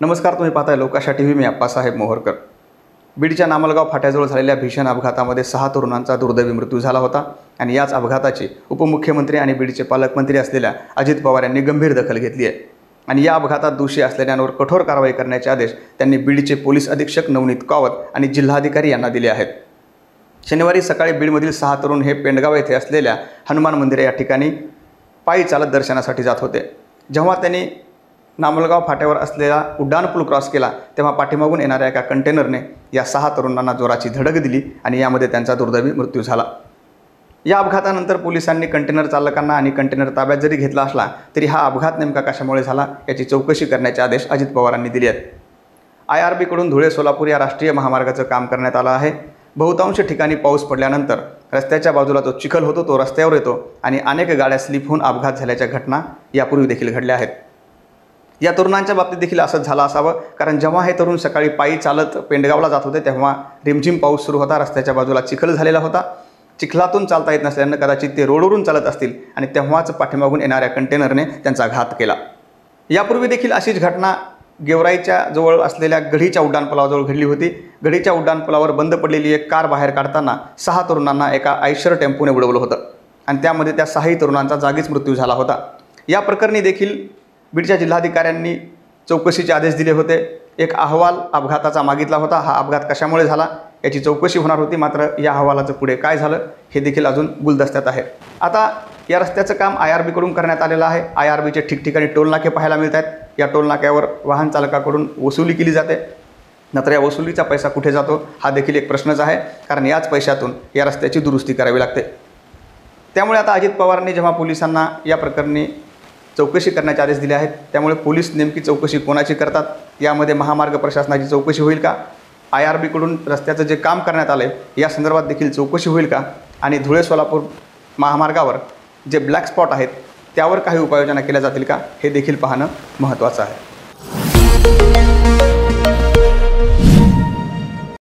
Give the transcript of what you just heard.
नमस्कार, तुम्ही पाहताय लोकाशा टीव्ही. मी अप्पासाहेब मोहरकर. बीडच्या नामलगाव फाट्याजवळ झालेल्या भीषण अपघातामध्ये 6 तरुणांचा दुर्दैवी मृत्यू झाला होता आणि याच अपघाताची उपमुख्यमंत्री आणि बीडचे पालकमंत्री असलेल्या अजित पवार यांनी गंभीर दखल घेतली आहे आणि या अपघातात दोषी असलेल्यांवर कठोर कारवाई करण्याचे आदेश त्यांनी बीडचे पोलीस अधीक्षक नवनीत कावत आणि जिल्हाधिकारी यांना दिले आहेत. शनिवारी सकाळी बीडमधील 6 तरुण हे पेंडगाव येथे असलेल्या हनुमान मंदिर या ठिकाणी पायी चालत दर्शनासाठी जात होते. जेव्हा त्यांनी नामलगाव फाट्यावर असलेला उड्डाणपूल क्रॉस केला तेव्हा पाठीमागून येणाऱ्या एका कंटेनरने या 6 तरुणांना जोराची धडक दिली आणि यामध्ये त्यांचा दुर्दैवी मृत्यू झाला. या अपघातानंतर पोलिसांनी कंटेनर चालकांना आणि कंटेनर ताब्यात जरी घेतला असला तरी हा अपघात नेमका कशामुळे झाला याची चौकशी करण्याचे आदेश अजित पवारांनी दिले आहेत. IRBकडून धुळे सोलापूर या राष्ट्रीय महामार्गाचं काम करण्यात आलं आहे. बहुतांश ठिकाणी पाऊस पडल्यानंतर रस्त्याच्या बाजूला जो चिखल होतो तो रस्त्यावर येतो आणि अनेक गाड्या स्लिप होऊन अपघात झाल्याच्या घटना यापूर्वी देखील घडल्या आहेत. या तरुणांच्या बाबतीत देखील असंच झालं असावं, कारण जेव्हा हे तरुण सकाळी पायी चालत पेंडगावला जात होते तेव्हा रिमझिम पाऊस सुरू होता. रस्त्याच्या बाजूला चिखल झालेला होता. चिखलातून चालता येत नसल्यानं कदाचित ते रोडवरून चालत असतील आणि तेव्हाच पाठीमागून येणाऱ्या कंटेनरने त्यांचा घात केला. यापूर्वी देखील अशीच घटना गेवराईच्या जवळ असलेल्या गढीच्या उड्डाणपुलाजवळ घडली होती. गढीच्या उड्डाणपुलावर बंद पडलेली एक कार बाहेर काढताना 6 तरुणांना एका आयशर टेम्पोने उडवलं होतं आणि त्यामध्ये त्या 6 तरुणांचा जागीच मृत्यू झाला होता. या प्रकरणी देखील बीडच्या जिल्हाधिकाऱ्यांनी चौकशीचे आदेश दिले होते. एक अहवाल अपघाताचा मागितला होता. हा अपघात कशामुळे झाला याची चौकशी होणार होती, मात्र या अहवालाचं पुढे काय झालं हे देखील अजून गुलदस्त्यात आहे. आता या रस्त्याचं काम IRBकडून करण्यात आलेलं आहे. IRBचे ठिकठिकाणी टोलनाके पाहायला मिळत आहेत. या टोलनाक्यावर वाहन चालकाकडून वसुली केली जाते, मात्र या वसुलीचा पैसा कुठे जातो हा देखील एक प्रश्नच आहे, कारण याच पैशातून या रस्त्याची दुरुस्ती करावी लागते. त्यामुळे आता अजित पवारांनी जेव्हा पोलिसांना या प्रकरणी चौकशी करण्याचे आदेश दिले आहेत, त्यामुळे पोलीस नेमकी चौकशी कोणाची करतात, यामध्ये महामार्ग प्रशासनाची चौकशी होईल का, IRBकडून रस्त्याचं जे काम करण्यात आलं आहे या संदर्भात देखील चौकशी होईल का, आणि धुळे सोलापूर महामार्गावर जे ब्लॅक स्पॉट आहेत त्यावर काही उपाययोजना केल्या जातील का, हे देखील पाहणं महत्त्वाचं आहे.